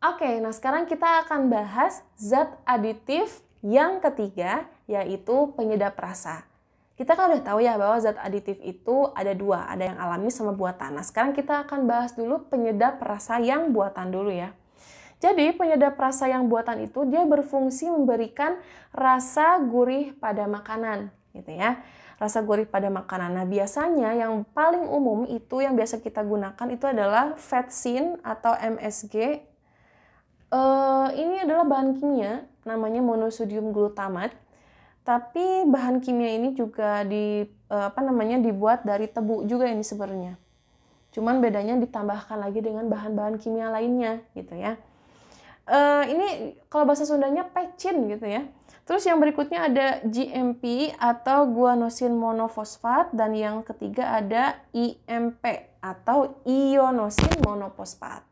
Oke, nah sekarang kita akan bahas zat aditif yang ketiga, yaitu penyedap rasa. Kita kan udah tahu ya bahwa zat aditif itu ada dua, ada yang alami sama buatan. Nah sekarang kita akan bahas dulu penyedap rasa yang buatan dulu ya. Jadi penyedap rasa yang buatan itu dia berfungsi memberikan rasa gurih pada makanan, gitu ya. Rasa gurih pada makanan. Nah biasanya yang paling umum itu yang biasa kita gunakan itu adalah vetsin atau MSG. Ini adalah bahan kimia, namanya monosodium glutamat. Tapi bahan kimia ini juga dibuat dari tebu juga ini sebenarnya. Cuman bedanya ditambahkan lagi dengan bahan-bahan kimia lainnya, gitu ya. Ini kalau bahasa Sundanya pecin gitu ya. Terus yang berikutnya ada GMP atau guanosin monofosfat, dan yang ketiga ada IMP atau ionosin monofosfat.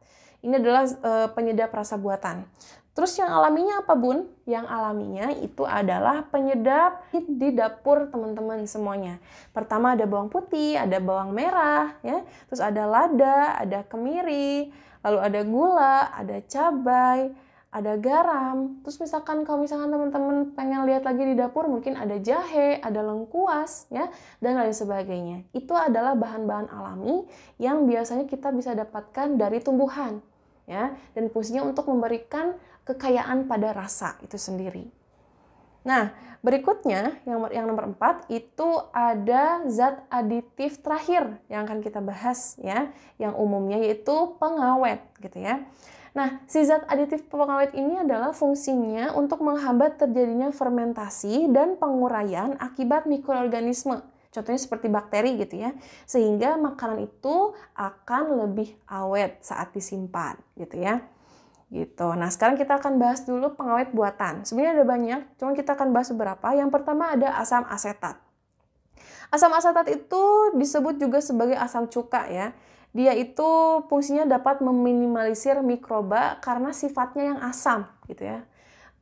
Ini adalah penyedap rasa buatan. Terus yang alaminya apa Bun? Yang alaminya itu adalah penyedap di dapur teman-teman semuanya. Pertama ada bawang putih, ada bawang merah, ya. Terus ada lada, ada kemiri, lalu ada gula, ada cabai, ada garam. Terus kalau misalkan teman-teman pengen lihat lagi di dapur, mungkin ada jahe, ada lengkuas, ya, dan lain sebagainya. Itu adalah bahan-bahan alami yang biasanya kita bisa dapatkan dari tumbuhan, ya, dan fungsinya untuk memberikan kekayaan pada rasa itu sendiri. Nah, berikutnya yang nomor 4 itu ada zat aditif terakhir yang akan kita bahas ya, yang umumnya yaitu pengawet gitu ya. Nah, si zat aditif pengawet ini adalah fungsinya untuk menghambat terjadinya fermentasi dan penguraian akibat mikroorganisme. Contohnya seperti bakteri gitu ya. Sehingga makanan itu akan lebih awet saat disimpan gitu ya. Gitu. Nah, sekarang kita akan bahas dulu pengawet buatan. Sebenarnya ada banyak, cuma kita akan bahas beberapa. Yang pertama ada asam asetat. Asam asetat itu disebut juga sebagai asam cuka ya. Dia itu fungsinya dapat meminimalisir mikroba karena sifatnya yang asam gitu ya.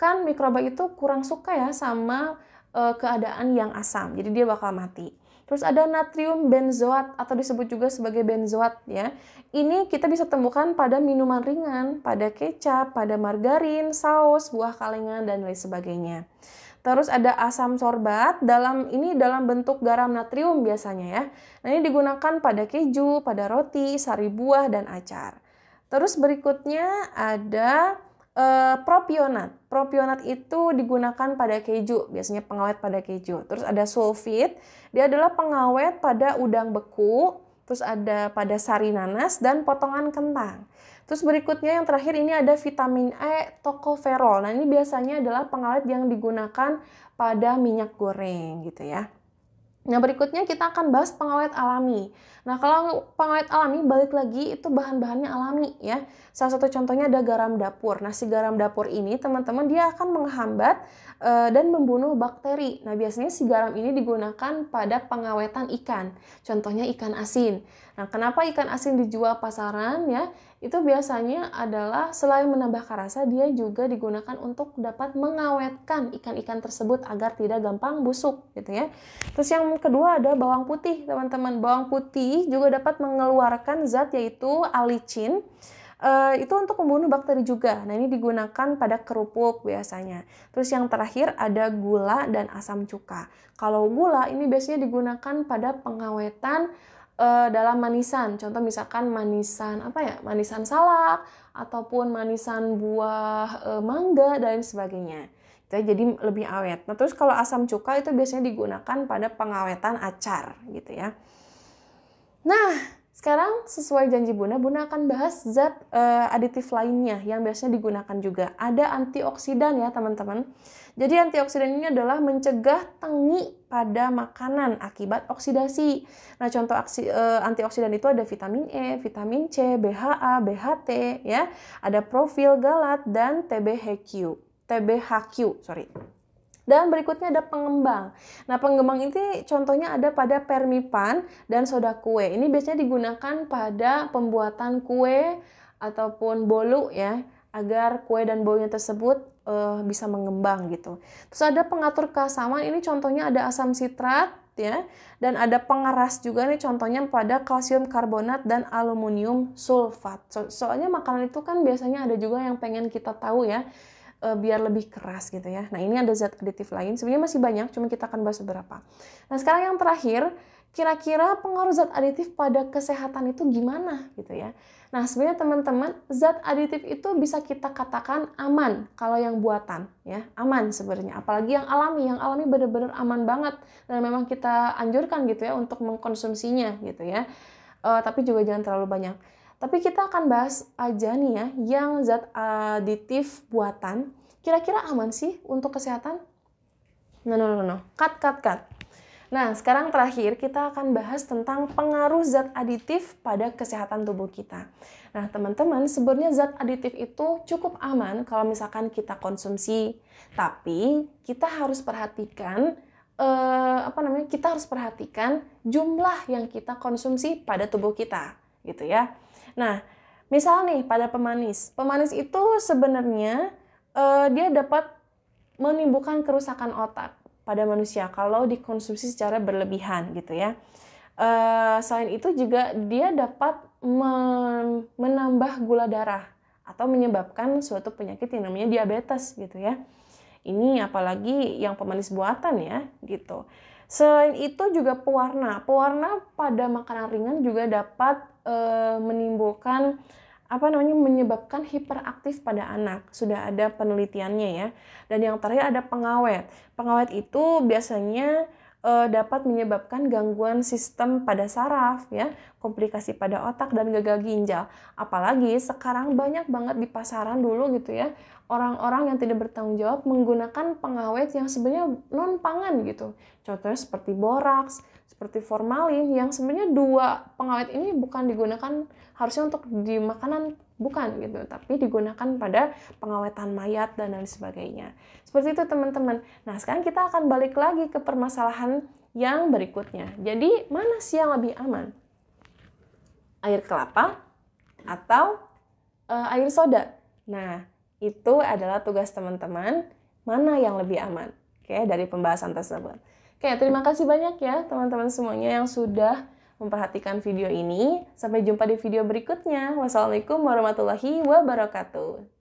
Kan mikroba itu kurang suka ya sama keadaan yang asam. Jadi dia bakal mati. Terus ada natrium benzoat atau disebut juga sebagai benzoat ya. Ini kita bisa temukan pada minuman ringan, pada kecap, pada margarin, saus, buah kalengan dan lain sebagainya. Terus ada asam sorbat, dalam bentuk garam natrium biasanya ya. Nah, ini digunakan pada keju, pada roti, sari buah dan acar. Terus berikutnya ada propionat. Propionat itu digunakan pada keju, biasanya pengawet pada keju. Terus ada sulfit, dia adalah pengawet pada udang beku. Terus ada pada sari nanas dan potongan kentang. Terus berikutnya yang terakhir ini ada vitamin E tocopherol. Nah, ini biasanya adalah pengawet yang digunakan pada minyak goreng gitu ya. Nah, berikutnya kita akan bahas pengawet alami. Nah, kalau pengawet alami, balik lagi itu bahan-bahannya alami ya. Salah satu contohnya ada garam dapur. Nah, si garam dapur ini teman-teman dia akan menghambat dan membunuh bakteri. Nah, biasanya si garam ini digunakan pada pengawetan ikan. Contohnya ikan asin. Nah, kenapa ikan asin dijual pasaran ya? Itu biasanya adalah selain menambah rasa, dia juga digunakan untuk dapat mengawetkan ikan-ikan tersebut agar tidak gampang busuk gitu ya. Terus yang kedua ada bawang putih, teman-teman. Bawang putih juga dapat mengeluarkan zat yaitu alicin. Itu untuk membunuh bakteri juga. Nah, ini digunakan pada kerupuk biasanya. Terus yang terakhir ada gula dan asam cuka. Kalau gula ini biasanya digunakan pada pengawetan dalam manisan. Contoh misalkan manisan salak ataupun manisan buah mangga dan sebagainya. Jadi lebih awet. Nah, terus kalau asam cuka itu biasanya digunakan pada pengawetan acar gitu ya. Nah, sekarang sesuai janji Bunda akan bahas zat aditif lainnya yang biasanya digunakan juga. Ada antioksidan ya teman-teman. Jadi antioksidan ini adalah mencegah tengi pada makanan akibat oksidasi. Nah, contoh antioksidan itu ada vitamin E, vitamin C, BHA, BHT ya. Ada profil galat dan TBHQ. Dan berikutnya ada pengembang. Nah, pengembang ini contohnya ada pada permipan dan soda kue. Ini biasanya digunakan pada pembuatan kue ataupun bolu ya, agar kue dan bolunya tersebut bisa mengembang gitu. Terus ada pengatur keasaman, ini contohnya ada asam sitrat, ya. Dan ada pengeras juga nih, contohnya pada kalsium karbonat dan aluminium sulfat. Soalnya makanan itu kan biasanya ada juga yang pengen kita tahu ya, biar lebih keras gitu ya. Nah, ini ada zat aditif lain. Sebenarnya masih banyak, cuma kita akan bahas beberapa. Nah, sekarang yang terakhir, kira-kira pengaruh zat aditif pada kesehatan itu gimana gitu ya. Nah, sebenarnya teman-teman, zat aditif itu bisa kita katakan aman kalau yang buatan ya, aman sebenarnya. Apalagi yang alami benar-benar aman banget dan memang kita anjurkan gitu ya untuk mengkonsumsinya gitu ya. Tapi juga jangan terlalu banyak. Tapi kita akan bahas aja nih ya, yang zat aditif buatan, kira-kira aman sih untuk kesehatan? No. Cut. Nah, sekarang terakhir kita akan bahas tentang pengaruh zat aditif pada kesehatan tubuh kita. Nah, teman-teman, sebenarnya zat aditif itu cukup aman kalau misalkan kita konsumsi. Tapi kita harus perhatikan kita harus perhatikan jumlah yang kita konsumsi pada tubuh kita, gitu ya. Nah, misal nih pada pemanis itu sebenarnya dia dapat menimbulkan kerusakan otak pada manusia kalau dikonsumsi secara berlebihan gitu ya. Selain itu juga dia dapat menambah gula darah atau menyebabkan suatu penyakit yang namanya diabetes gitu ya. Ini apalagi yang pemanis buatan ya gitu. Selain itu juga pewarna pada makanan ringan juga dapat menyebabkan hiperaktif pada anak. Sudah ada penelitiannya ya. Dan yang terakhir ada pengawet. Pengawet itu biasanya dapat menyebabkan gangguan sistem pada saraf ya, komplikasi pada otak dan gagal ginjal. Apalagi sekarang banyak banget di pasaran dulu gitu ya, orang-orang yang tidak bertanggung jawab menggunakan pengawet yang sebenarnya non pangan gitu. Contohnya seperti boraks, seperti formalin, yang sebenarnya dua pengawet ini bukan digunakan harusnya untuk di makanan, bukan gitu, tapi digunakan pada pengawetan mayat dan lain sebagainya. Seperti itu teman-teman. Nah, sekarang kita akan balik lagi ke permasalahan yang berikutnya. Jadi, mana sih yang lebih aman? Air kelapa atau air soda? Nah, itu adalah tugas teman-teman, mana yang lebih aman. Oke, dari pembahasan tersebut. Oke, terima kasih banyak ya teman-teman semuanya yang sudah memperhatikan video ini. Sampai jumpa di video berikutnya. Wassalamualaikum warahmatullahi wabarakatuh.